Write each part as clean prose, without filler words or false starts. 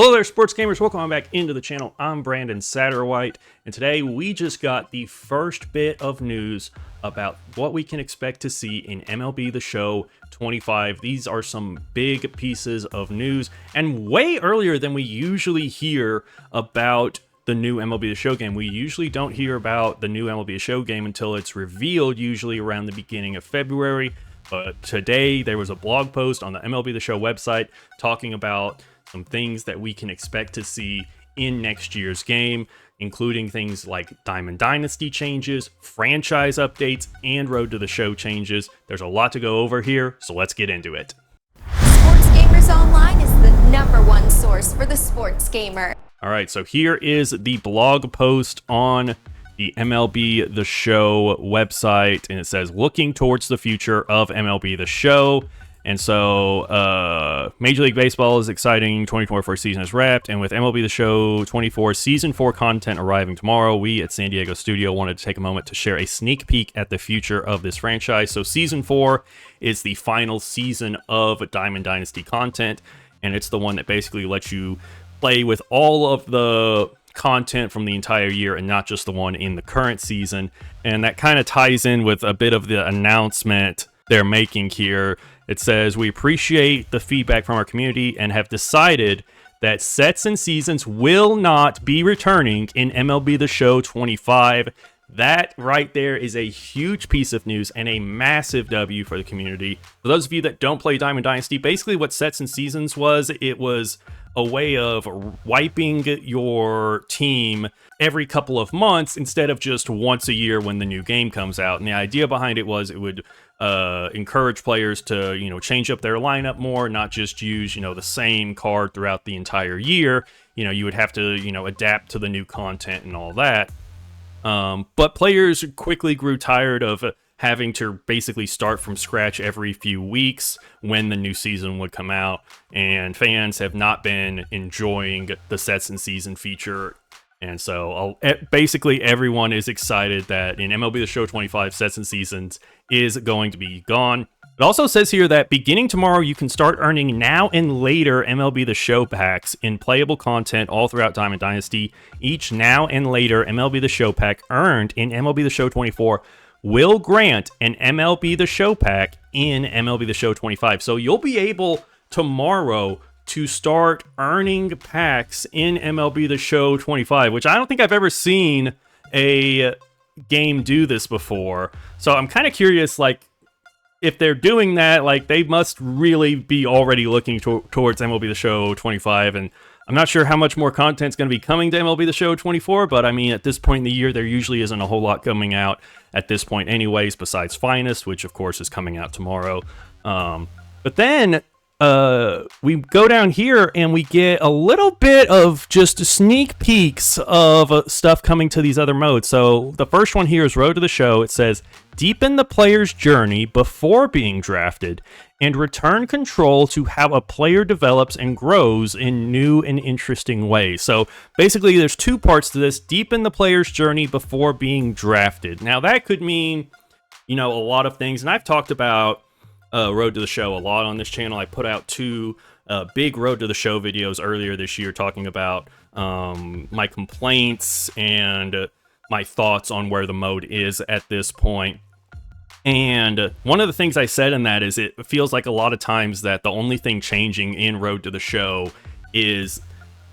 Hello there, sports gamers. Welcome back into the channel. I'm Brandon Satterwhite, and today we just got the first bit of news about what we can expect to see in MLB The Show 25. These are some big pieces of news, and way earlier than we usually hear about the new MLB The Show game. We usually don't hear about the new MLB The Show game until it's revealed, usually around the beginning of February. But today there was a blog post on the MLB The Show website talking about some things that we can expect to see in next year's game, including things like Diamond Dynasty changes, franchise updates, and Road to the Show changes. There's a lot to go over here, so let's get into it. Sports Gamers Online is the #1 source for the sports gamer. All right, so here is the blog post on the MLB The Show website, and it says, looking towards the future of MLB The Show. And so, Major League Baseball is exciting. 2024 season is wrapped, and with MLB The Show 24 Season 4 content arriving tomorrow, we at San Diego Studio wanted to take a moment to share a sneak peek at the future of this franchise. So Season 4 is the final season of Diamond Dynasty content, and it's the one that basically lets you play with all of the content from the entire year and not just the one in the current season. And that kind of ties in with a bit of the announcement they're making here. It says, we appreciate the feedback from our community and have decided that sets and seasons will not be returning in MLB The Show 25. That right there is a huge piece of news and a massive W for the community. For those of you that don't play Diamond Dynasty, basically what sets and seasons was, it was a way of wiping your team every couple of months instead of just once a year when the new game comes out. And the idea behind it was it would encourage players to, change up their lineup more, not just use, the same card throughout the entire year. You would have to, adapt to the new content and all that. But players quickly grew tired of having to basically start from scratch every few weeks when the new season would come out, and fans have not been enjoying the sets and season feature. And so basically everyone is excited that in MLB The Show 25, sets and seasons is going to be gone. It also says here that beginning tomorrow, you can start earning now and later MLB The Show packs in playable content all throughout Diamond Dynasty. Each now and later MLB The Show pack earned in MLB The Show 24 will grant an MLB The Show pack in MLB The Show 25. So you'll be able tomorrow to start earning packs in MLB The Show 25, which I don't think I've ever seen a game do this before. So I'm kind of curious, if they're doing that, they must really be already looking towards MLB The Show 25, and I'm not sure how much more content's going to be coming to MLB The Show 24, but I mean, at this point in the year, there usually isn't a whole lot coming out at this point anyways, besides Finest, which of course is coming out tomorrow. But then we go down here and we get a little bit of just sneak peeks of stuff coming to these other modes. So the first one here is Road to the Show. It says, deepen the player's journey before being drafted and return control to how a player develops and grows in new and interesting ways. So basically there's two parts to this. Deepen the player's journey before being drafted. Now that could mean, a lot of things. And I've talked about Road to the Show a lot on this channel. I put out two big Road to the Show videos earlier this year talking about my complaints and my thoughts on where the mode is at this point. And one of the things I said in that is it feels like a lot of times that the only thing changing in Road to the Show is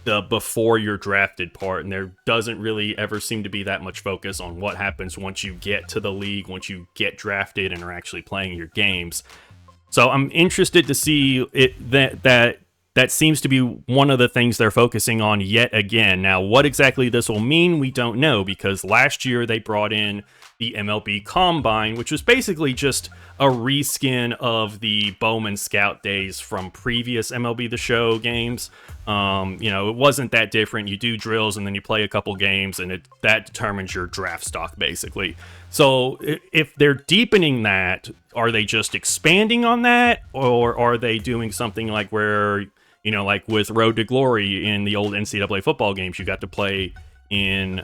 the before you're drafted part, and there doesn't really ever seem to be that much focus on what happens once you get to the league, once you get drafted and are actually playing your games. So I'm interested to see that seems to be one of the things they're focusing on yet again. Now, what exactly this will mean, we don't know, because last year they brought in the MLB Combine, which was basically just a reskin of the Bowman Scout days from previous MLB The Show games. It wasn't that different. You do drills and then you play a couple games, and that determines your draft stock, basically. So if they're deepening that, are they just expanding on that, or are they doing something like where, like with Road to Glory in the old NCAA football games, you got to play in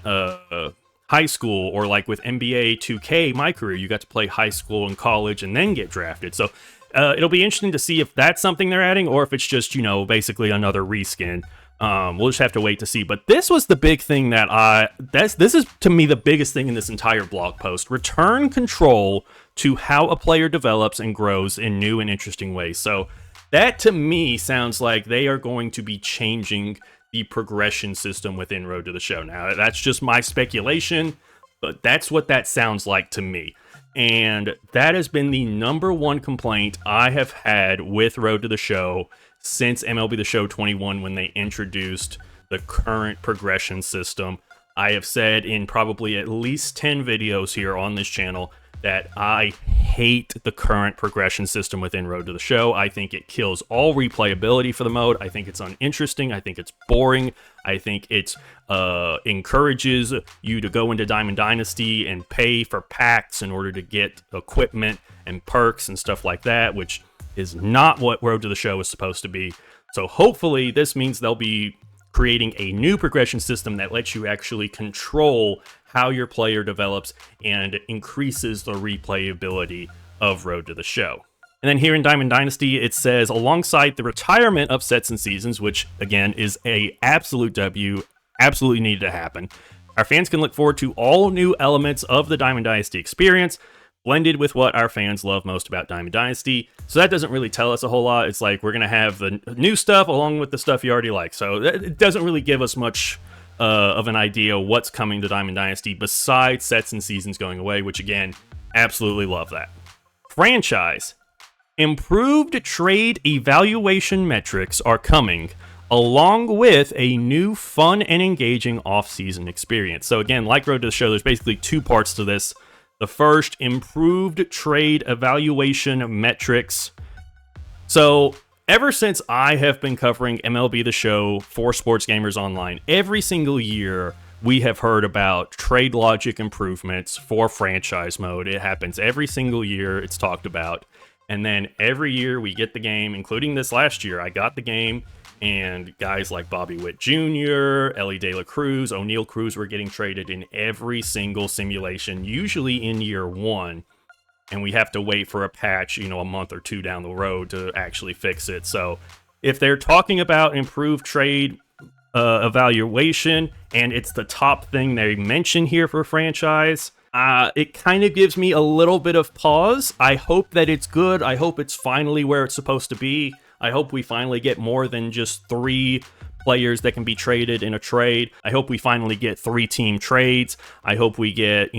high school, or like with NBA 2K, my career, you got to play high school and college and then get drafted. So it'll be interesting to see if that's something they're adding, or if it's just, basically another reskin. We'll just have to wait to see. But this was the big thing this is to me the biggest thing in this entire blog post. Return control to how a player develops and grows in new and interesting ways. So that to me sounds like they are going to be changing the progression system within Road to the Show. Now, that's just my speculation, but that's what that sounds like to me. And that has been the number one complaint I have had with Road to the Show since MLB The Show 21 when they introduced the current progression system. I have said in probably at least 10 videos here on this channel that I hate the current progression system within Road to the Show. I think it kills all replayability for the mode. I think it's uninteresting. I think it's boring. I think it encourages you to go into Diamond Dynasty and pay for packs in order to get equipment and perks and stuff like that, which is not what Road to the Show is supposed to be. So hopefully this means they'll be creating a new progression system that lets you actually control how your player develops and increases the replayability of Road to the Show. And then here in Diamond Dynasty, it says, alongside the retirement of sets and seasons, which again is a absolute W, absolutely needed to happen, our fans can look forward to all new elements of the Diamond Dynasty experience, blended with what our fans love most about Diamond Dynasty. So that doesn't really tell us a whole lot. It's like we're going to have the new stuff along with the stuff you already like. So it doesn't really give us much of an idea what's coming to Diamond Dynasty besides sets and seasons going away, which again, absolutely love that. Franchise. Improved trade evaluation metrics are coming, along with a new fun and engaging off-season experience. So again, like Road to the Show, there's basically two parts to this. The first, improved trade evaluation metrics. So ever since I have been covering MLB The Show for Sports Gamers Online, every single year we have heard about trade logic improvements for franchise mode. It happens every single year. It's talked about. And then every year we get the game, including this last year. I got the game, and guys like Bobby Witt Jr., Ellie De La Cruz, O'Neal Cruz were getting traded in every single simulation, usually in year one. And we have to wait for a patch, a month or two down the road to actually fix it. So if they're talking about improved trade evaluation, and it's the top thing they mention here for franchise, it kind of gives me a little bit of pause. I hope that it's good. I hope it's finally where it's supposed to be. I hope we finally get more than just 3 players that can be traded in a trade. I hope we finally get 3-team trades. I hope we get,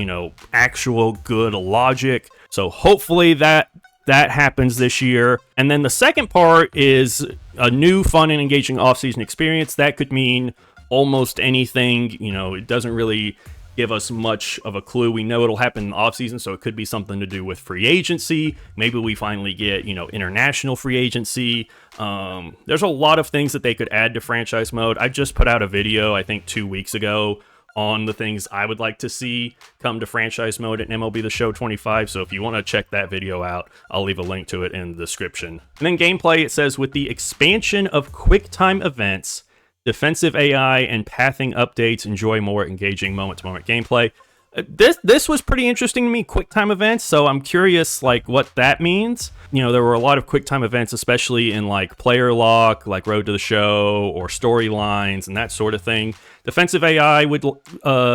actual good logic. So hopefully that happens this year. And then the second part is a new fun and engaging off-season experience. That could mean almost anything. It doesn't really give us much of a clue. We know it'll happen in the offseason, so it could be something to do with free agency. Maybe we finally get, international free agency. There's a lot of things that they could add to franchise mode. I just put out a video, I think 2 weeks ago, on the things I would like to see come to franchise mode at MLB The Show 25. So if you want to check that video out, I'll leave a link to it in the description. And then gameplay, it says, with the expansion of QuickTime events, defensive AI, and pathing updates, enjoy more engaging moment-to-moment gameplay. This was pretty interesting to me, QuickTime events, so I'm curious what that means. There were a lot of QuickTime events, especially in Player Lock, like Road to the Show, or storylines, and that sort of thing. Defensive AI would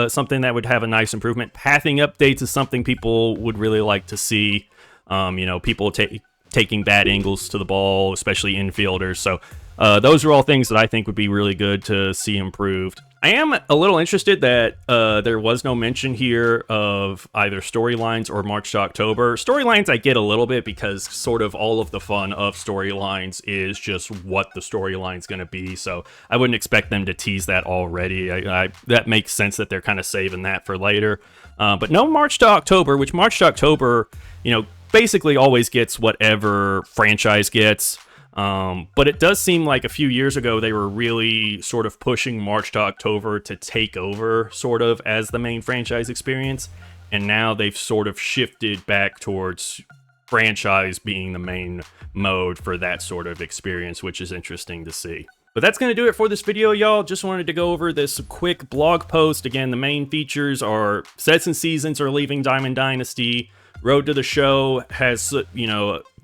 something that would have a nice improvement. Pathing updates is something people would really like to see. People taking bad angles to the ball, especially infielders. So those are all things that I think would be really good to see improved. I am a little interested that there was no mention here of either storylines or March to October. Storylines I get a little bit because sort of all of the fun of storylines is just what the storyline's going to be. So I wouldn't expect them to tease that already. That makes sense that they're kind of saving that for later. But no March to October, which March to October, basically always gets whatever franchise gets. But it does seem like a few years ago they were really sort of pushing March to October to take over sort of as the main franchise experience. And now they've sort of shifted back towards franchise being the main mode for that sort of experience, which is interesting to see. But that's going to do it for this video, y'all. Just wanted to go over this quick blog post. Again, the main features are sets and seasons are leaving Diamond Dynasty. Road to the Show has,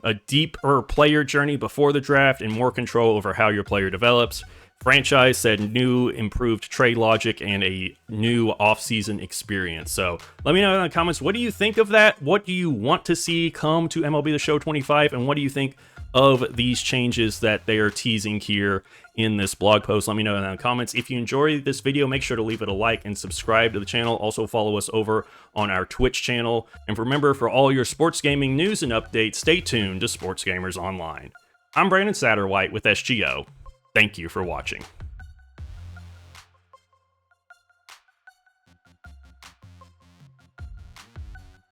a deeper player journey before the draft and more control over how your player develops. franchise, said new improved trade logic and a new offseason experience. So let me know in the comments, what do you think of that? What do you want to see come to MLB The Show 25? And what do you think of these changes that they are teasing here in this blog post? Let me know in the comments. If you enjoyed this video, make sure to leave it a like and subscribe to the channel. Also follow us over on our Twitch channel. And remember, for all your sports gaming news and updates, stay tuned to Sports Gamers Online. I'm Brandon Satterwhite with SGO. Thank you for watching.